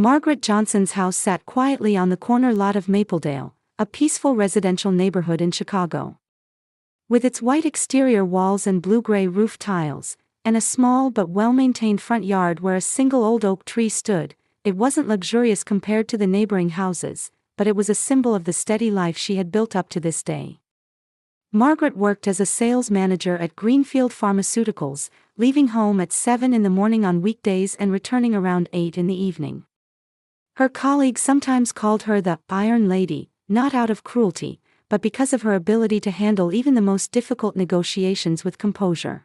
Margaret Johnson's house sat quietly on the corner lot of Mapledale, a peaceful residential neighborhood in Chicago. With its white exterior walls and blue-gray roof tiles, and a small but well-maintained front yard where a single old oak tree stood, it wasn't luxurious compared to the neighboring houses, but it was a symbol of the steady life she had built up to this day. Margaret worked as a sales manager at Greenfield Pharmaceuticals, leaving home at 7 in the morning on weekdays and returning around 8 in the evening. Her colleagues sometimes called her the Iron Lady, not out of cruelty, but because of her ability to handle even the most difficult negotiations with composure.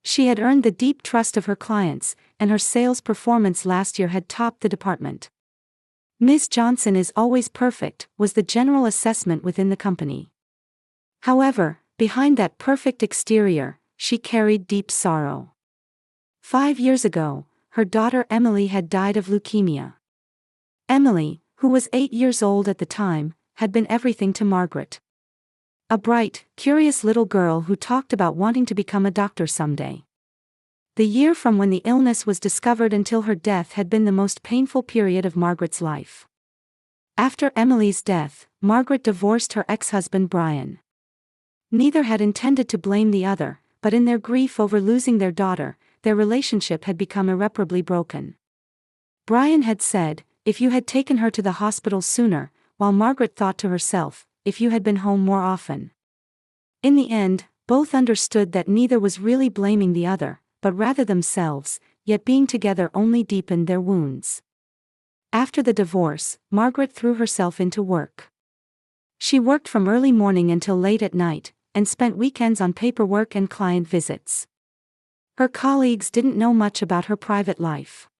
She had earned the deep trust of her clients, and her sales performance last year had topped the department. "Ms. Johnson is always perfect," was the general assessment within the company. However, behind that perfect exterior, she carried deep sorrow. 5 years ago, her daughter Emily had died of leukemia. Emily, who was 8 years old at the time, had been everything to Margaret. A bright, curious little girl who talked about wanting to become a doctor someday. The year from when the illness was discovered until her death had been the most painful period of Margaret's life. After Emily's death, Margaret divorced her ex-husband Brian. Neither had intended to blame the other, but in their grief over losing their daughter, their relationship had become irreparably broken. Brian had said, "If you had taken her to the hospital sooner," while Margaret thought to herself, "If you had been home more often." In the end, both understood that neither was really blaming the other, but rather themselves, yet being together only deepened their wounds. After the divorce, Margaret threw herself into work. She worked from early morning until late at night, and spent weekends on paperwork and client visits. Her colleagues didn't know much about her private life.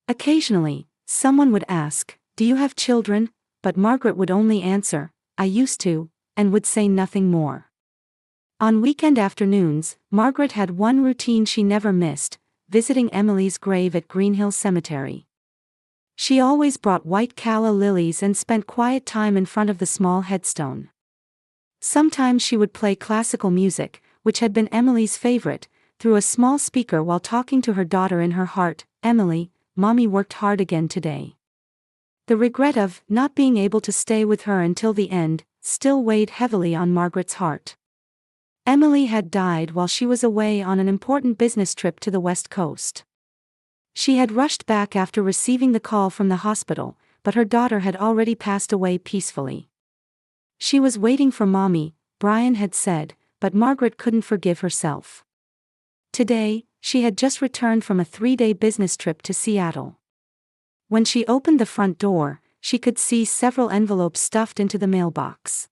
Occasionally, someone would ask, "Do you have children?" But Margaret would only answer, "I used to," and would say nothing more. On weekend afternoons, Margaret had one routine she never missed, visiting Emily's grave at Greenhill Cemetery. She always brought white calla lilies and spent quiet time in front of the small headstone. Sometimes she would play classical music, which had been Emily's favorite, through a small speaker while talking to her daughter in her heart, "Emily, Mommy worked hard again today." The regret of not being able to stay with her until the end still weighed heavily on Margaret's heart. Emily had died while she was away on an important business trip to the West Coast. She had rushed back after receiving the call from the hospital, but her daughter had already passed away peacefully. She was waiting for Mommy, Brian had said, but Margaret couldn't forgive herself. Today, she had just returned from a 3-day business trip to Seattle. When she opened the front door, she could see several envelopes stuffed into the mailbox.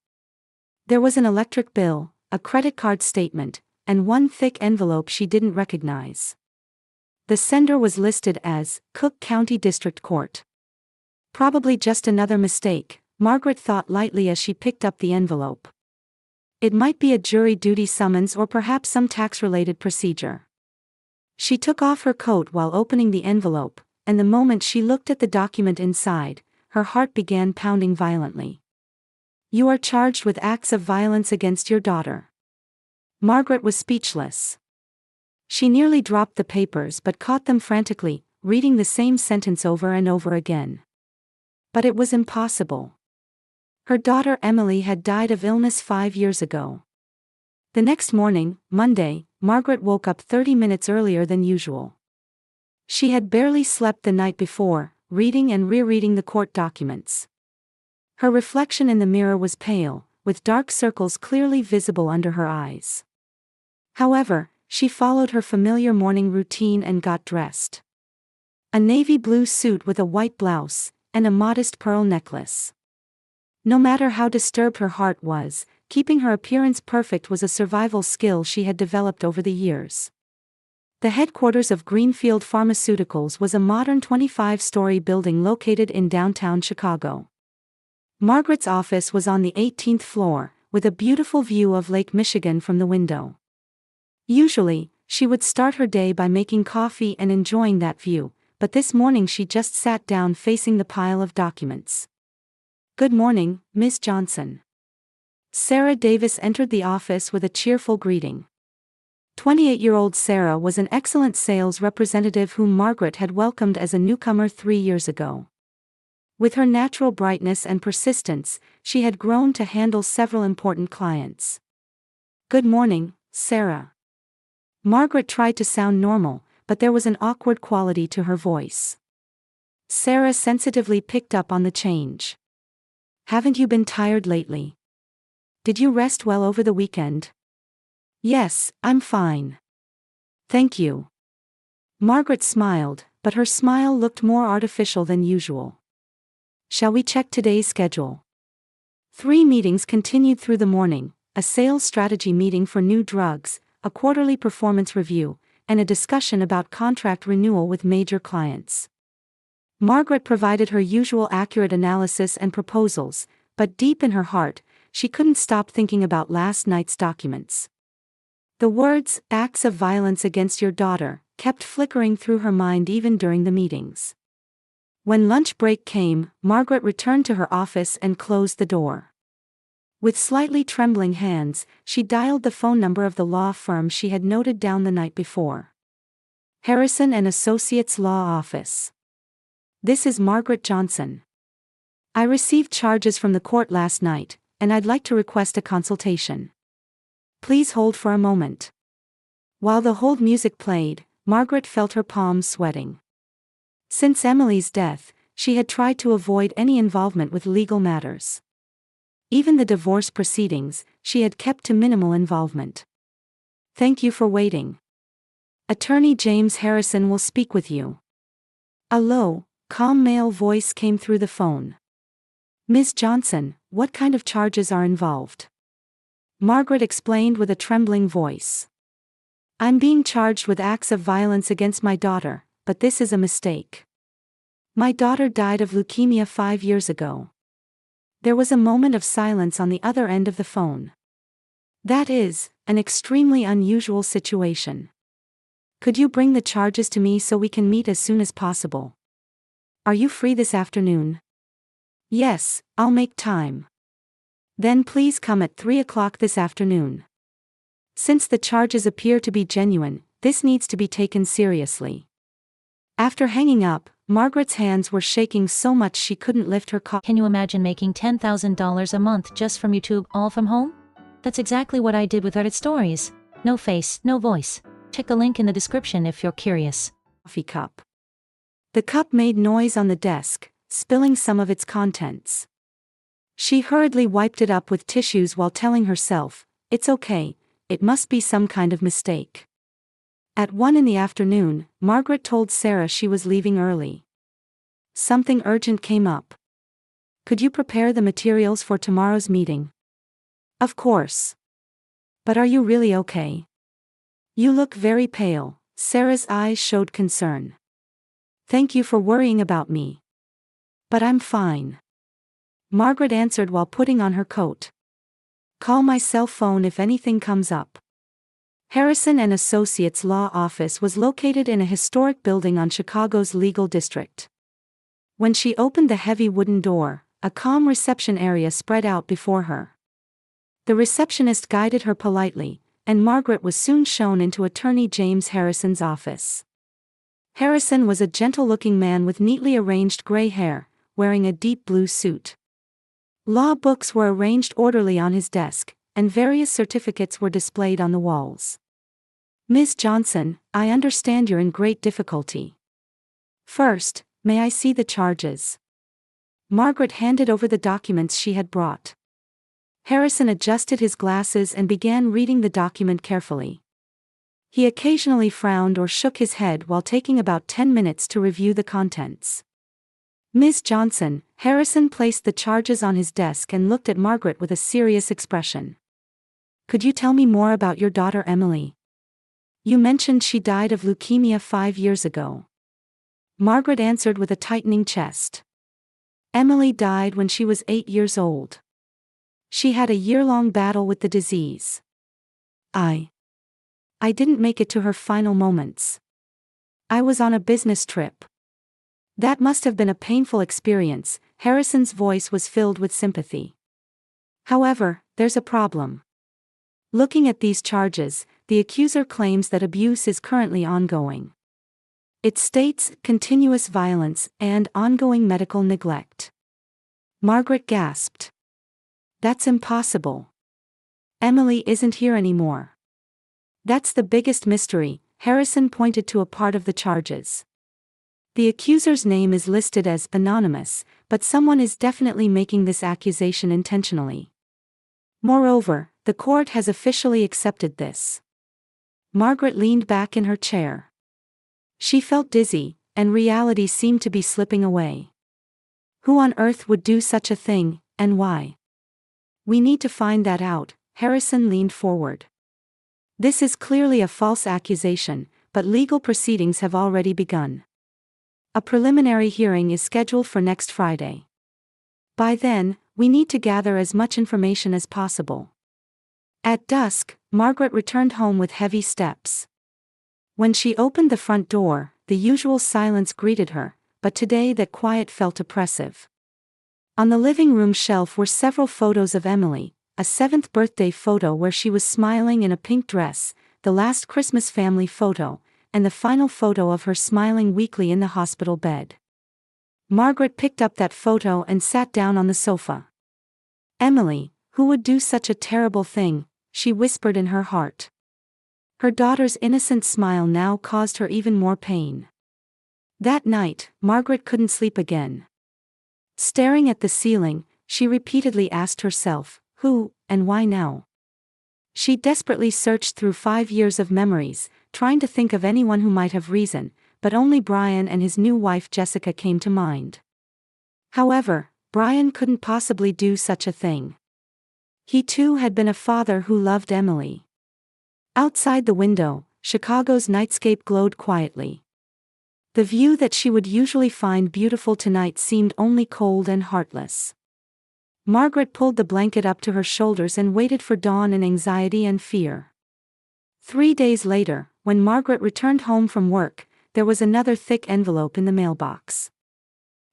There was an electric bill, a credit card statement, and one thick envelope she didn't recognize. The sender was listed as Cook County District Court. Probably just another mistake, Margaret thought lightly as she picked up the envelope. It might be a jury duty summons or perhaps some tax-related procedure. She took off her coat while opening the envelope, and the moment she looked at the document inside, her heart began pounding violently. "You are charged with acts of violence against your daughter." Margaret was speechless. She nearly dropped the papers but caught them frantically, reading the same sentence over and over again. But it was impossible. Her daughter Emily had died of illness 5 years ago. The next morning, Monday, Margaret woke up 30 minutes earlier than usual. She had barely slept the night before, reading and rereading the court documents. Her reflection in the mirror was pale, with dark circles clearly visible under her eyes. However, she followed her familiar morning routine and got dressed. A navy blue suit with a white blouse, and a modest pearl necklace. No matter how disturbed her heart was, keeping her appearance perfect was a survival skill she had developed over the years. The headquarters of Greenfield Pharmaceuticals was a modern 25-story building located in downtown Chicago. Margaret's office was on the 18th floor, with a beautiful view of Lake Michigan from the window. Usually, she would start her day by making coffee and enjoying that view, but this morning she just sat down facing the pile of documents. "Good morning, Ms. Johnson." Sarah Davis entered the office with a cheerful greeting. 28-year-old Sarah was an excellent sales representative whom Margaret had welcomed as a newcomer 3 years ago. With her natural brightness and persistence, she had grown to handle several important clients. "Good morning, Sarah." Margaret tried to sound normal, but there was an awkward quality to her voice. Sarah sensitively picked up on the change. "Haven't you been tired lately? Did you rest well over the weekend?" "Yes, I'm fine. Thank you." Margaret smiled, but her smile looked more artificial than usual. "Shall we check today's schedule?" 3 meetings continued through the morning: a sales strategy meeting for new drugs, a quarterly performance review, and a discussion about contract renewal with major clients. Margaret provided her usual accurate analysis and proposals, but deep in her heart, she couldn't stop thinking about last night's documents. The words, "acts of violence against your daughter," kept flickering through her mind even during the meetings. When lunch break came, Margaret returned to her office and closed the door. With slightly trembling hands, she dialed the phone number of the law firm she had noted down the night before. "Harrison and Associates Law Office. This is Margaret Johnson. I received charges from the court last night, and I'd like to request a consultation. Please hold for a moment." While the hold music played, Margaret felt her palms sweating. Since Emily's death, she had tried to avoid any involvement with legal matters. Even the divorce proceedings, she had kept to minimal involvement. "Thank you for waiting. Attorney James Harrison will speak with you." A low, calm male voice came through the phone. "Ms. Johnson, what kind of charges are involved?" Margaret explained with a trembling voice. "I'm being charged with acts of violence against my daughter, but this is a mistake. My daughter died of leukemia 5 years ago." There was a moment of silence on the other end of the phone. "That is an extremely unusual situation. Could you bring the charges to me so we can meet as soon as possible? Are you free this afternoon?" "Yes, I'll make time." "Then please come at 3 o'clock this afternoon. Since the charges appear to be genuine, this needs to be taken seriously." After hanging up, Margaret's hands were shaking so much she couldn't lift her call. Can you imagine making $10,000 a month just from YouTube, all from home? That's exactly what I did with Reddit Stories. No face, no voice. Check the link in the description if you're curious. Coffee cup. The cup made noise on the desk, spilling some of its contents. She hurriedly wiped it up with tissues while telling herself, "It's okay, it must be some kind of mistake." At 1 in the afternoon, Margaret told Sarah she was leaving early. Something urgent came up. "Could you prepare the materials for tomorrow's meeting?" "Of course. But are you really okay? You look very pale." Sarah's eyes showed concern. "Thank you for worrying about me. But I'm fine," Margaret answered while putting on her coat. "Call my cell phone if anything comes up." Harrison and Associates Law Office was located in a historic building on Chicago's legal district. When she opened the heavy wooden door, a calm reception area spread out before her. The receptionist guided her politely, and Margaret was soon shown into Attorney James Harrison's office. Harrison was a gentle-looking man with neatly arranged gray hair, wearing a deep blue suit. Law books were arranged orderly on his desk, and various certificates were displayed on the walls. "Ms. Johnson, I understand you're in great difficulty. First, may I see the charges?" Margaret handed over the documents she had brought. Harrison adjusted his glasses and began reading the document carefully. He occasionally frowned or shook his head while taking about 10 minutes to review the contents. "Ms. Johnson," Harrison placed the charges on his desk and looked at Margaret with a serious expression. "Could you tell me more about your daughter Emily? You mentioned she died of leukemia 5 years ago." Margaret answered with a tightening chest. "Emily died when she was 8 years old. She had a year-long battle with the disease. I didn't make it to her final moments. I was on a business trip." "That must have been a painful experience." Harrison's voice was filled with sympathy. "However, there's a problem. Looking at these charges, the accuser claims that abuse is currently ongoing. It states continuous violence and ongoing medical neglect. Margaret gasped. That's impossible. Emily isn't here anymore. That's the biggest mystery. Harrison pointed to a part of the charges. The accuser's name is listed as anonymous, but someone is definitely making this accusation intentionally. Moreover, the court has officially accepted this. Margaret leaned back in her chair. She felt dizzy, and reality seemed to be slipping away. Who on earth would do such a thing, and why? We need to find that out. Harrison leaned forward. This is clearly a false accusation, but legal proceedings have already begun. A preliminary hearing is scheduled for next Friday. By then, we need to gather as much information as possible. At dusk, Margaret returned home with heavy steps. When she opened the front door, the usual silence greeted her, but today that quiet felt oppressive. On the living room shelf were several photos of Emily, a 7th birthday photo where she was smiling in a pink dress, the last Christmas family photo, and the final photo of her smiling weakly in the hospital bed. Margaret picked up that photo and sat down on the sofa. Emily, who would do such a terrible thing, she whispered in her heart. Her daughter's innocent smile now caused her even more pain. That night, Margaret couldn't sleep again. Staring at the ceiling, she repeatedly asked herself, who, and why now? She desperately searched through 5 years of memories, trying to think of anyone who might have reason, but only Brian and his new wife Jessica came to mind. However, Brian couldn't possibly do such a thing. He too had been a father who loved Emily. Outside the window, Chicago's nightscape glowed quietly. The view that she would usually find beautiful tonight seemed only cold and heartless. Margaret pulled the blanket up to her shoulders and waited for dawn in anxiety and fear. 3 days later, when Margaret returned home from work, there was another thick envelope in the mailbox.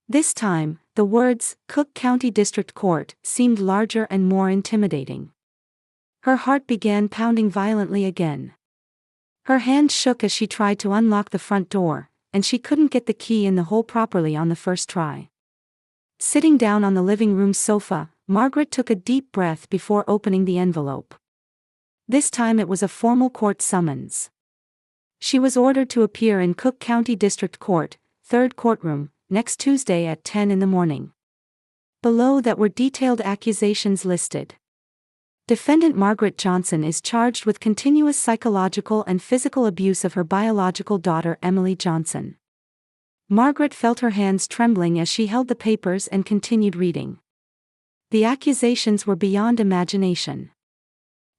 This time, the words, Cook County District Court, seemed larger and more intimidating. Her heart began pounding violently again. Her hand shook as she tried to unlock the front door, and she couldn't get the key in the hole properly on the first try. Sitting down on the living room sofa, Margaret took a deep breath before opening the envelope. This time it was a formal court summons. She was ordered to appear in Cook County District Court, 3rd courtroom, next Tuesday at 10 in the morning. Below that were detailed accusations listed. Defendant Margaret Johnson is charged with continuous psychological and physical abuse of her biological daughter Emily Johnson. Margaret felt her hands trembling as she held the papers and continued reading. The accusations were beyond imagination.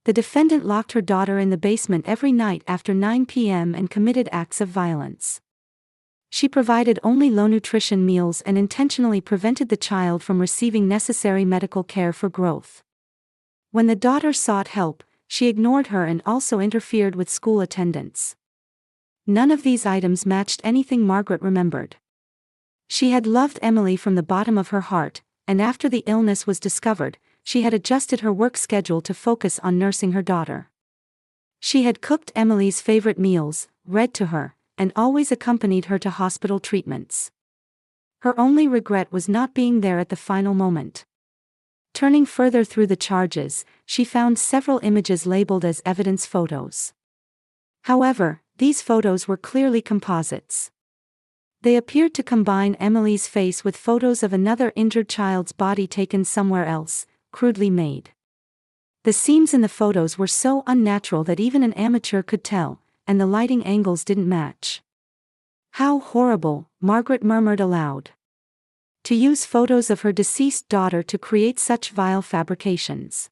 The defendant locked her daughter in the basement every night after 9 p.m. and committed acts of violence. She provided only low-nutrition meals and intentionally prevented the child from receiving necessary medical care for growth. When the daughter sought help, she ignored her and also interfered with school attendance. None of these items matched anything Margaret remembered. She had loved Emily from the bottom of her heart, and after the illness was discovered, she had adjusted her work schedule to focus on nursing her daughter. She had cooked Emily's favorite meals, read to her, and always accompanied her to hospital treatments. Her only regret was not being there at the final moment. Turning further through the charges, she found several images labeled as evidence photos. However, these photos were clearly composites. They appeared to combine Emily's face with photos of another injured child's body taken somewhere else, crudely made. The seams in the photos were so unnatural that even an amateur could tell, and the lighting angles didn't match. How horrible, Margaret murmured aloud. To use photos of her deceased daughter to create such vile fabrications.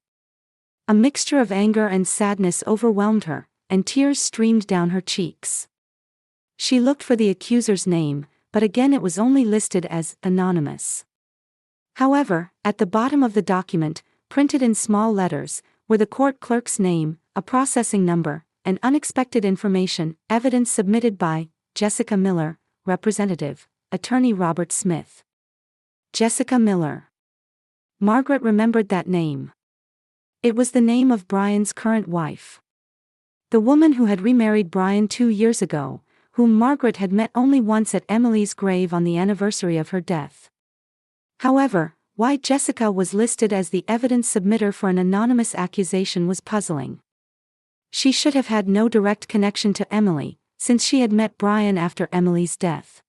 A mixture of anger and sadness overwhelmed her, and tears streamed down her cheeks. She looked for the accuser's name, but again it was only listed as anonymous. However, at the bottom of the document, printed in small letters, were the court clerk's name, a processing number, and unexpected information, evidence submitted by Jessica Miller, Representative, Attorney Robert Smith. Jessica Miller. Margaret remembered that name. It was the name of Brian's current wife. The woman who had remarried Brian 2 years ago, whom Margaret had met only once at Emily's grave on the anniversary of her death. However, why Jessica was listed as the evidence submitter for an anonymous accusation was puzzling. She should have had no direct connection to Emily, since she had met Brian after Emily's death.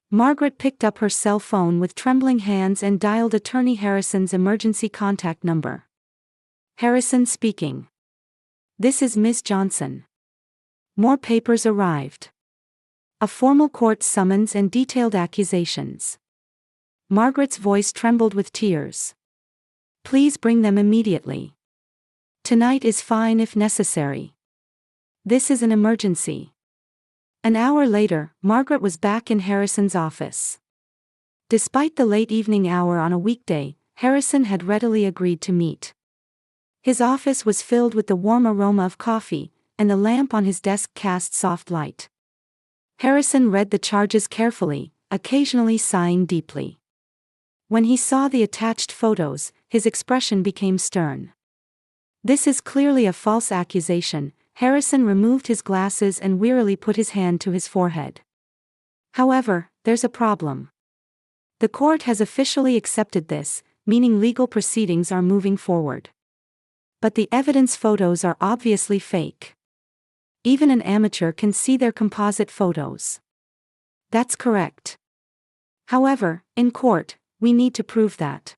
Margaret picked up her cell phone with trembling hands and dialed Attorney Harrison's emergency contact number. Harrison speaking. This is Ms. Johnson. More papers arrived. A formal court summons and detailed accusations. Margaret's voice trembled with tears. Please bring them immediately. Tonight is fine if necessary. This is an emergency. An hour later, Margaret was back in Harrison's office. Despite the late evening hour on a weekday, Harrison had readily agreed to meet. His office was filled with the warm aroma of coffee, and the lamp on his desk cast soft light. Harrison read the charges carefully, occasionally sighing deeply. When he saw the attached photos, his expression became stern. This is clearly a false accusation. Harrison removed his glasses and wearily put his hand to his forehead. However, there's a problem. The court has officially accepted this, meaning legal proceedings are moving forward. But the evidence photos are obviously fake. Even an amateur can see their composite photos. That's correct. However, in court, we need to prove that.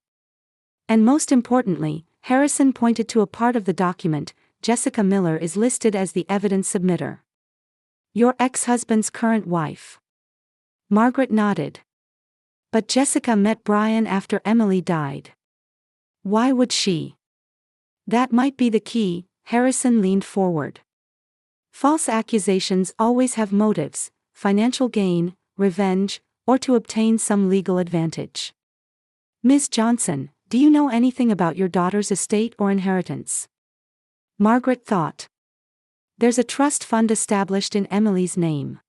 And most importantly, Harrison pointed to a part of the document. Jessica Miller is listed as the evidence submitter. Your ex-husband's current wife. Margaret nodded. But Jessica met Brian after Emily died. Why would she? That might be the key. Harrison leaned forward. False accusations always have motives: financial gain, revenge, or to obtain some legal advantage. Ms. Johnson, do you know anything about your daughter's estate or inheritance? Margaret thought. There's a trust fund established in Emily's name.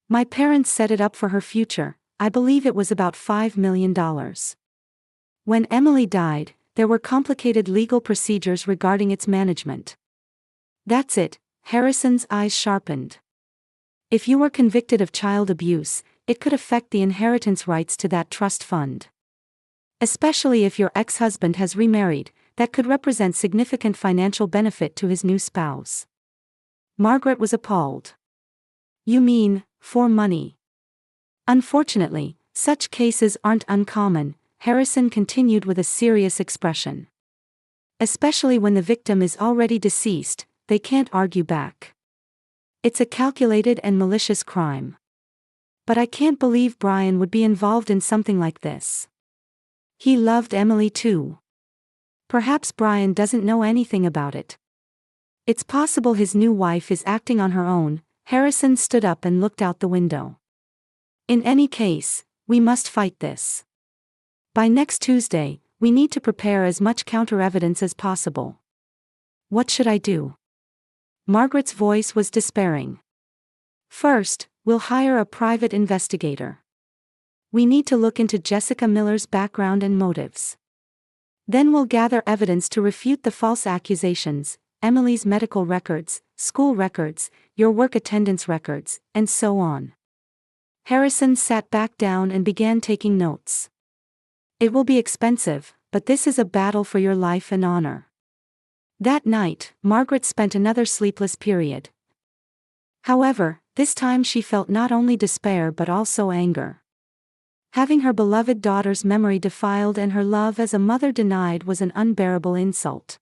My parents set it up for her future. I believe it was about $5 million. When Emily died, there were complicated legal procedures regarding its management. That's it. Harrison's eyes sharpened. If you were convicted of child abuse, it could affect the inheritance rights to that trust fund. Especially if your ex-husband has remarried, that could represent significant financial benefit to his new spouse. Margaret was appalled. You mean, for money? Unfortunately, such cases aren't uncommon, Harrison continued with a serious expression. Especially when the victim is already deceased, they can't argue back. It's a calculated and malicious crime. But I can't believe Brian would be involved in something like this. He loved Emily too. Perhaps Brian doesn't know anything about it. It's possible his new wife is acting on her own. Harrison stood up and looked out the window. In any case, we must fight this. By next Tuesday, we need to prepare as much counter-evidence as possible. What should I do? Margaret's voice was despairing. First, we'll hire a private investigator. We need to look into Jessica Miller's background and motives. Then we'll gather evidence to refute the false accusations, Emily's medical records, school records, your work attendance records, and so on. Harrison sat back down and began taking notes. It will be expensive, but this is a battle for your life and honor. That night, Margaret spent another sleepless period. However, this time she felt not only despair but also anger. Having her beloved daughter's memory defiled and her love as a mother denied was an unbearable insult.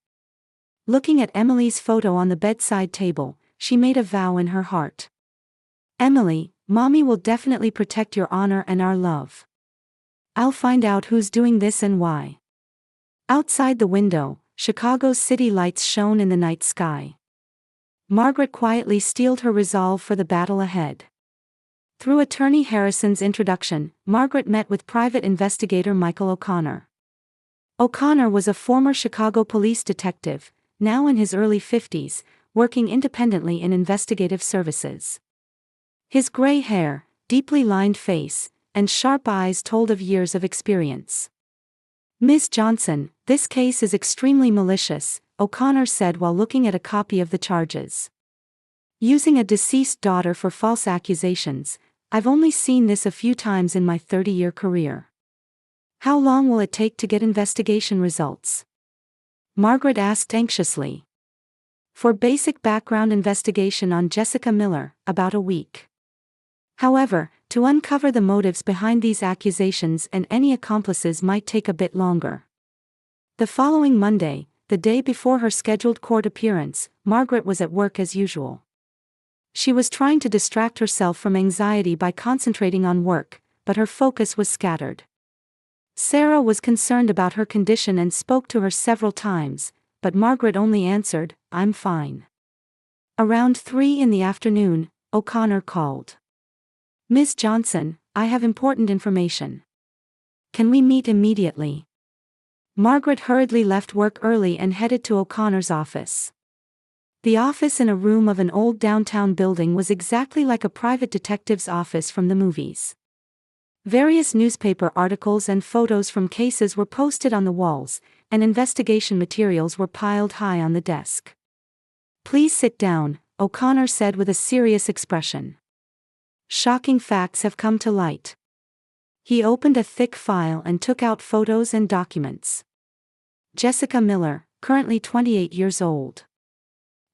Looking at Emily's photo on the bedside table, she made a vow in her heart. Emily, Mommy will definitely protect your honor and our love. I'll find out who's doing this and why. Outside the window, Chicago's city lights shone in the night sky. Margaret quietly steeled her resolve for the battle ahead. Through Attorney Harrison's introduction, Margaret met with private investigator Michael O'Connor. O'Connor was a former Chicago police detective, now in his early 50s, working independently in investigative services. His gray hair, deeply lined face, and sharp eyes told of years of experience. Ms. Johnson, this case is extremely malicious, O'Connor said while looking at a copy of the charges. Using a deceased daughter for false accusations, I've only seen this a few times in my 30-year career. How long will it take to get investigation results? Margaret asked anxiously. For basic background investigation on Jessica Miller, about a week. However, to uncover the motives behind these accusations and any accomplices might take a bit longer. The following Monday, the day before her scheduled court appearance, Margaret was at work as usual. She was trying to distract herself from anxiety by concentrating on work, but her focus was scattered. Sarah was concerned about her condition and spoke to her several times, but Margaret only answered, "I'm fine." Around 3 in the afternoon, O'Connor called. "Ms. Johnson, I have important information. Can we meet immediately?" Margaret hurriedly left work early and headed to O'Connor's office. The office in a room of an old downtown building was exactly like a private detective's office from the movies. Various newspaper articles and photos from cases were posted on the walls, and investigation materials were piled high on the desk. "Please sit down," O'Connor said with a serious expression. "Shocking facts have come to light." He opened a thick file and took out photos and documents. Jessica Miller, currently 28 years old.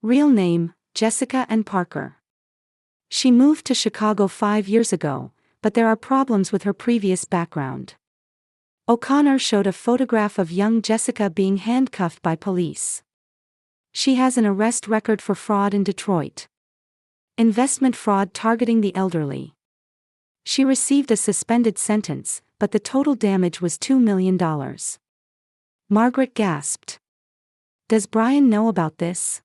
Real name, Jessica Ann Parker. She moved to Chicago 5 years ago, but there are problems with her previous background. O'Connor showed a photograph of young Jessica being handcuffed by police. She has an arrest record for fraud in Detroit. Investment fraud targeting the elderly. She received a suspended sentence, but the total damage was $2 million. Margaret gasped. "Does Brian know about this?"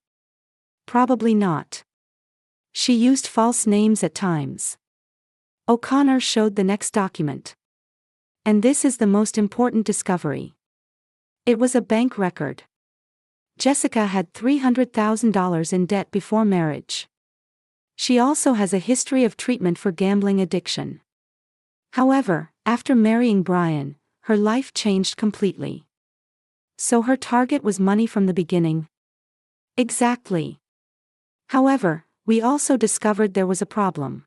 "Probably not. She used false names at times." O'Connor showed the next document. "And this is the most important discovery." It was a bank record. Jessica had $300,000 in debt before marriage. She also has a history of treatment for gambling addiction. However, after marrying Brian, her life changed completely. So her target was money from the beginning? Exactly. However, we also discovered there was a problem.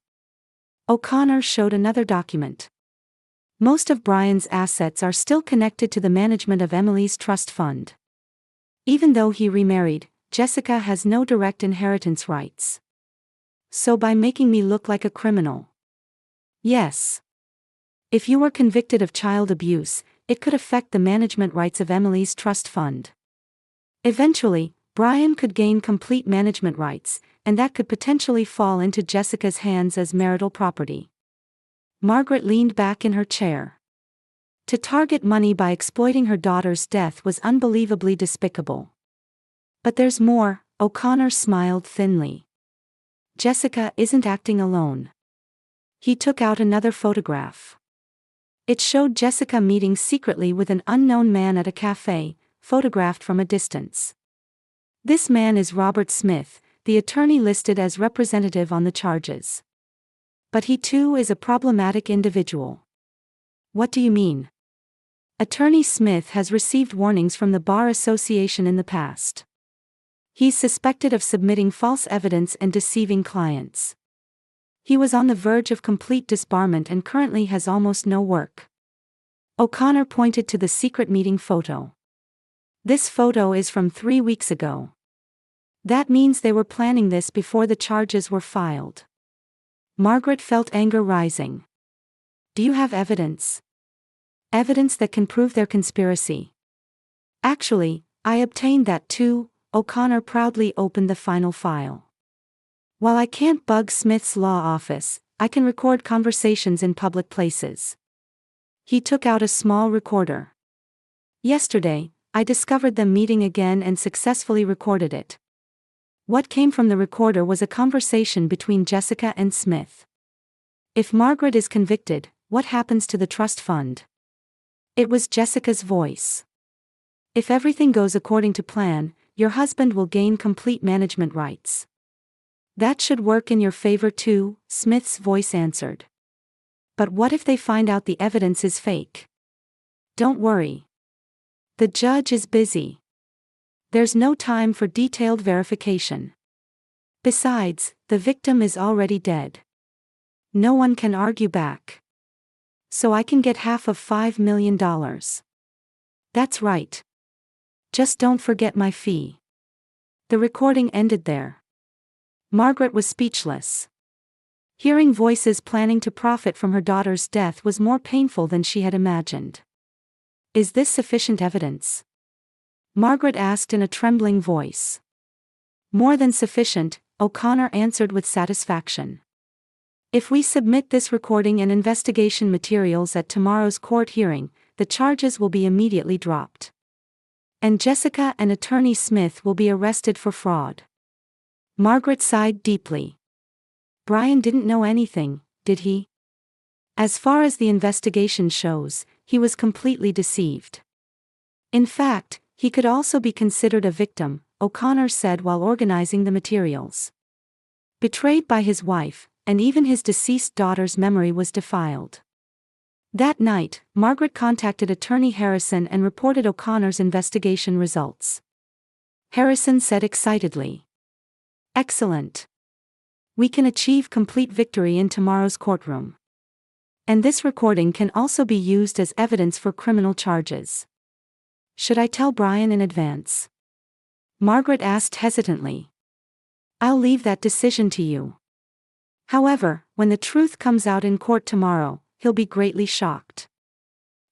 O'Connor showed another document. Most of Brian's assets are still connected to the management of Emily's trust fund. Even though he remarried, Jessica has no direct inheritance rights. So by making me look like a criminal? Yes. If you were convicted of child abuse, it could affect the management rights of Emily's trust fund. Eventually, Brian could gain complete management rights, and that could potentially fall into Jessica's hands as marital property. Margaret leaned back in her chair. To target money by exploiting her daughter's death was unbelievably despicable. But there's more, O'Connor smiled thinly. Jessica isn't acting alone. He took out another photograph. It showed Jessica meeting secretly with an unknown man at a cafe, photographed from a distance. This man is Robert Smith, the attorney listed as representative on the charges. But he too is a problematic individual. What do you mean? Attorney Smith has received warnings from the Bar Association in the past. He's suspected of submitting false evidence and deceiving clients. He was on the verge of complete disbarment and currently has almost no work. O'Connor pointed to the secret meeting photo. This photo is from 3 weeks ago. That means they were planning this before the charges were filed. Margaret felt anger rising. Do you have evidence? Evidence that can prove their conspiracy? Actually, I obtained that too. O'Connor proudly opened the final file. While I can't bug Smith's law office, I can record conversations in public places. He took out a small recorder. Yesterday, I discovered them meeting again and successfully recorded it. What came from the recorder was a conversation between Jessica and Smith. If Margaret is convicted, what happens to the trust fund? It was Jessica's voice. If everything goes according to plan, your husband will gain complete management rights. That should work in your favor too, Smith's voice answered. But what if they find out the evidence is fake? Don't worry. The judge is busy. There's no time for detailed verification. Besides, the victim is already dead. No one can argue back. So I can get half of $5 million. That's right. Just don't forget my fee. The recording ended there. Margaret was speechless. Hearing voices planning to profit from her daughter's death was more painful than she had imagined. Is this sufficient evidence? Margaret asked in a trembling voice. More than sufficient, O'Connor answered with satisfaction. If we submit this recording and investigation materials at tomorrow's court hearing, the charges will be immediately dropped. And Jessica and Attorney Smith will be arrested for fraud. Margaret sighed deeply. Brian didn't know anything, did he? As far as the investigation shows, he was completely deceived. In fact, he could also be considered a victim, O'Connor said while organizing the materials. Betrayed by his wife, and even his deceased daughter's memory was defiled. That night, Margaret contacted Attorney Harrison and reported O'Connor's investigation results. Harrison said excitedly, "Excellent. We can achieve complete victory in tomorrow's courtroom. And this recording can also be used as evidence for criminal charges." Should I tell Brian in advance? Margaret asked hesitantly. I'll leave that decision to you. However, when the truth comes out in court tomorrow, he'll be greatly shocked.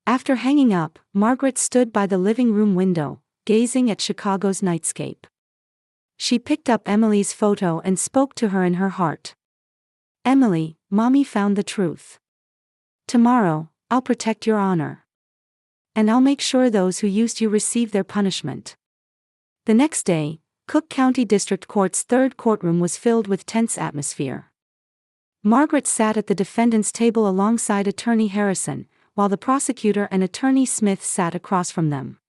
After hanging up, Margaret stood by the living room window, gazing at Chicago's nightscape. She picked up Emily's photo and spoke to her in her heart. Emily, Mommy found the truth. Tomorrow, I'll protect your honor. And I'll make sure those who used you receive their punishment. The next day, Cook County District Court's third courtroom was filled with tense atmosphere. Margaret sat at the defendant's table alongside Attorney Harrison, while the prosecutor and Attorney Smith sat across from them.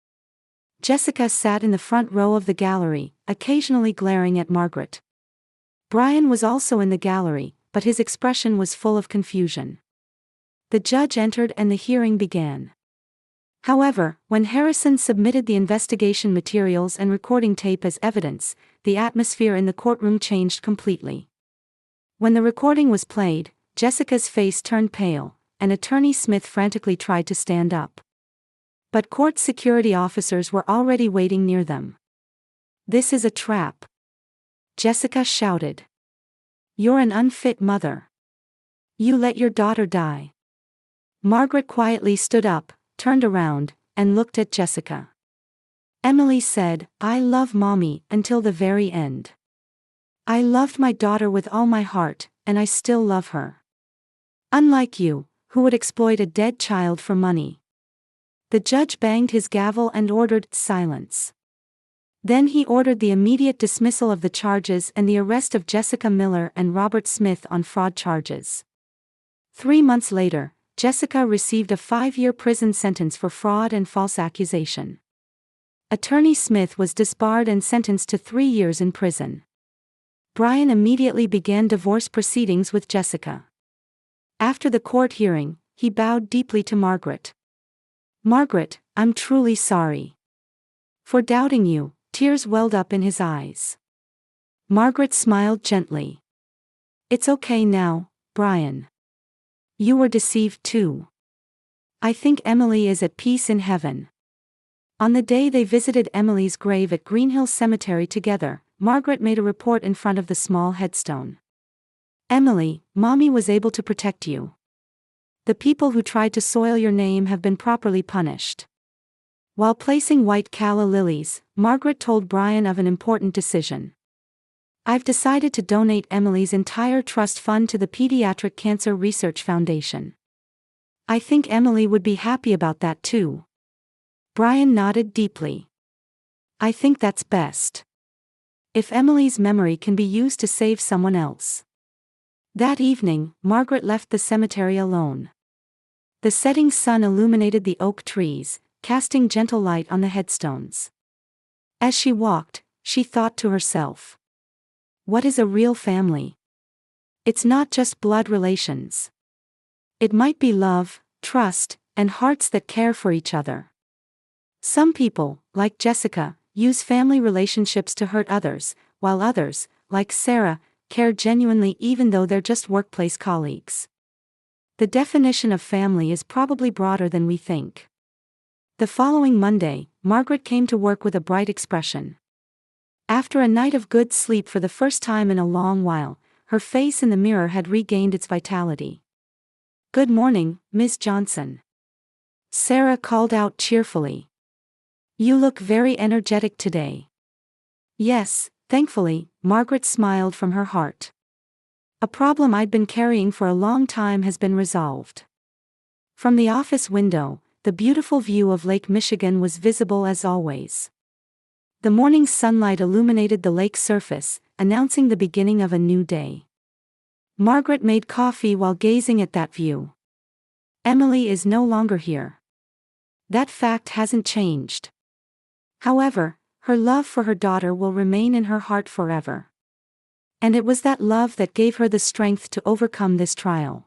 Jessica sat in the front row of the gallery, occasionally glaring at Margaret. Brian was also in the gallery, but his expression was full of confusion. The judge entered and the hearing began. However, when Harrison submitted the investigation materials and recording tape as evidence, the atmosphere in the courtroom changed completely. When the recording was played, Jessica's face turned pale, and Attorney Smith frantically tried to stand up. But court security officers were already waiting near them. "This is a trap," Jessica shouted. "You're an unfit mother. You let your daughter die." Margaret quietly stood up, turned around, and looked at Jessica. Emily said, "I love Mommy until the very end. I loved my daughter with all my heart, and I still love her. Unlike you, who would exploit a dead child for money." The judge banged his gavel and ordered silence. Then he ordered the immediate dismissal of the charges and the arrest of Jessica Miller and Robert Smith on fraud charges. 3 months later, Jessica received a 5-year prison sentence for fraud and false accusation. Attorney Smith was disbarred and sentenced to 3 years in prison. Brian immediately began divorce proceedings with Jessica. After the court hearing, he bowed deeply to Margaret. "Margaret, I'm truly sorry for doubting you." Tears welled up in his eyes. Margaret smiled gently. "It's okay now, Brian. You were deceived too. I think Emily is at peace in heaven." On the day they visited Emily's grave at Greenhill Cemetery together, Margaret made a report in front of the small headstone. "Emily, Mommy was able to protect you. The people who tried to soil your name have been properly punished." While placing white calla lilies, Margaret told Brian of an important decision. "I've decided to donate Emily's entire trust fund to the Pediatric Cancer Research Foundation. I think Emily would be happy about that too." Brian nodded deeply. "I think that's best. If Emily's memory can be used to save someone else." That evening, Margaret left the cemetery alone. The setting sun illuminated the oak trees, casting gentle light on the headstones. As she walked, she thought to herself, "What is a real family? It's not just blood relations. It might be love, trust, and hearts that care for each other. Some people, like Jessica, use family relationships to hurt others, while others, like Sarah, care genuinely even though they're just workplace colleagues. The definition of family is probably broader than we think. The following Monday, Margaret came to work with a bright expression. After a night of good sleep for the first time in a long while, her face in the mirror had regained its vitality. "Good morning, Ms. Johnson," Sarah called out cheerfully. "You look very energetic today." "Yes, thankfully," Margaret smiled from her heart. "A problem I'd been carrying for a long time has been resolved." From the office window, the beautiful view of Lake Michigan was visible as always. The morning sunlight illuminated the lake surface, announcing the beginning of a new day. Margaret made coffee while gazing at that view. Emily is no longer here. That fact hasn't changed. However, her love for her daughter will remain in her heart forever. And it was that love that gave her the strength to overcome this trial.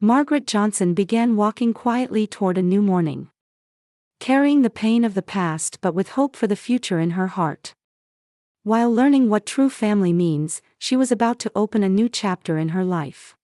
Margaret Johnson began walking quietly toward a new morning, carrying the pain of the past but with hope for the future in her heart. While learning what true family means, she was about to open a new chapter in her life.